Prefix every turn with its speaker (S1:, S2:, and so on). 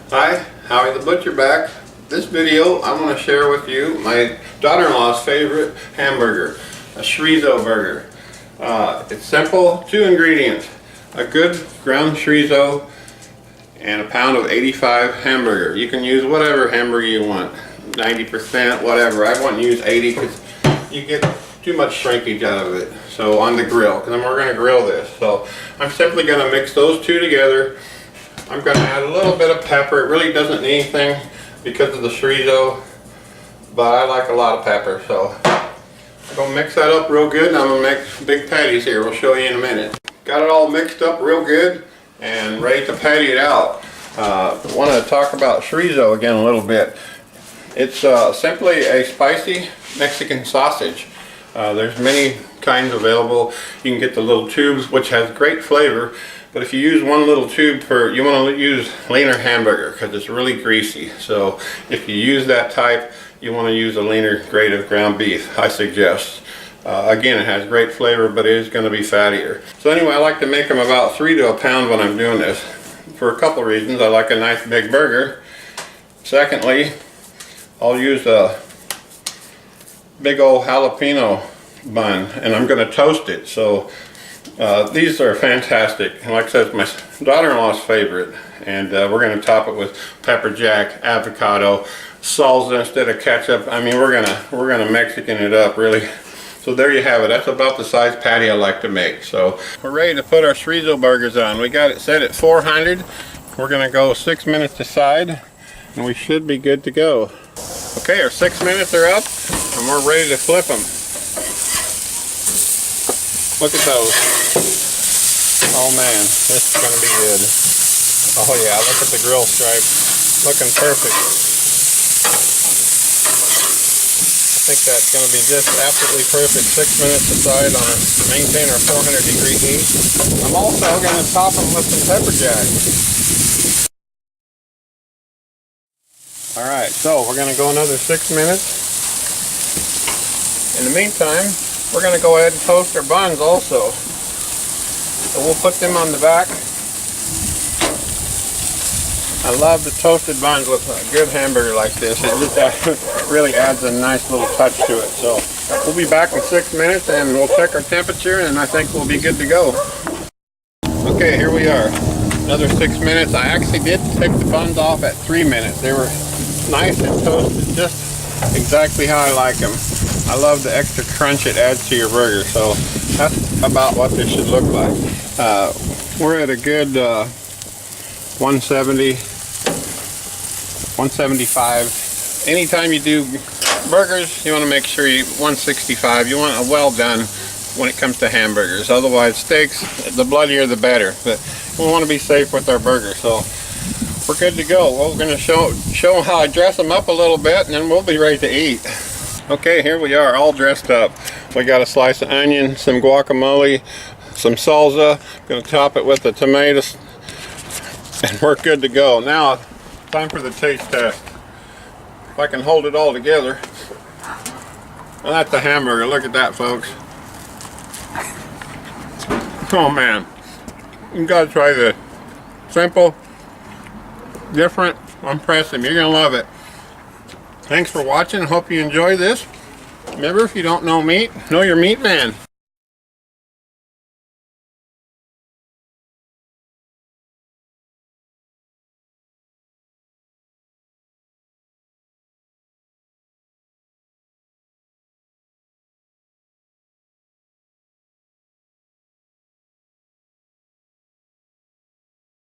S1: Hi, Howie the Butcher back. This video I'm going to share with you my daughter-in-law's favorite hamburger, a chorizo burger. It's simple, 2 ingredients, a good ground chorizo and a pound of 85 hamburger. You can use whatever hamburger you want, 90%, whatever. I wouldn't use 80 because you get too much shrinkage out of it. So on the grill, because we're going to grill this. So I'm simply going to mix those two together. I'm going to add a little bit of pepper. It really doesn't need anything because of the chorizo, but I like a lot of pepper. So I'm going to mix that up real good, and I'm going to make big patties here. We'll show you in a minute. Got it all mixed up real good and ready to patty it out. I want to talk about chorizo again a little bit. It's simply a spicy Mexican sausage. There's many kinds available. You can get the little tubes, which has great flavor. But if you use one little tube you want to use leaner hamburger because it's really greasy. So if you use that type, you want to use a leaner grade of ground beef, I suggest. Again, it has great flavor, but it is going to be fattier. So anyway, I like to make them about 3 to a pound when I'm doing this. For a couple reasons. I like a nice big burger. Secondly, I'll use a big old jalapeno bun, and I'm going to toast it. So these are fantastic. And like I said, it's my daughter-in-law's favorite. And we're going to top it with pepper jack, avocado, salsa instead of ketchup. I mean, we're gonna Mexican it up, really. So there you have it. That's about the size patty I like to make. So we're ready to put our chorizo burgers on. We got it set at 400. We're going to go 6 minutes aside, and we should be good to go. Okay, our 6 minutes are up, and we're ready to flip them. Look at those. Oh man, this is going to be good. Oh yeah, look at the grill stripe. Looking perfect. I think that's going to be just absolutely perfect. 6 minutes aside on a maintain our 400-degree heat. I'm also going to top them with some pepper jack. Alright, so we're going to go another 6 minutes. In the meantime, we're going to go ahead and toast our buns also. So we'll put them on the back. I love the toasted buns with a good hamburger like this. It really adds a nice little touch to it. So we'll be back in 6 minutes and we'll check our temperature, and I think we'll be good to go. Okay, here we are. Another 6 minutes. I actually did take the buns off at 3 minutes. They were nice and toasted, just exactly how I like them. I love the extra crunch it adds to your burger. So that's about what this should look like. We're at a good 170, 175. Anytime you do burgers, you want to make sure 165. You want it well done when it comes to hamburgers. Otherwise, steaks, the bloodier the better. But we want to be safe with our burger. So we're good to go. Well, we're going to show how I dress them up a little bit, and then we'll be ready to eat. Okay, here we are, all dressed up. We got a slice of onion, some guacamole, some salsa. Going to top it with the tomatoes, and we're good to go. Now, time for the taste test. If I can hold it all together. Well, that's a hamburger. Look at that, folks. Oh man, you gotta try this. Simple, different, impressive. You're gonna love it. Thanks for watching. Hope you enjoy this. Remember, if you don't know meat, know your meat man.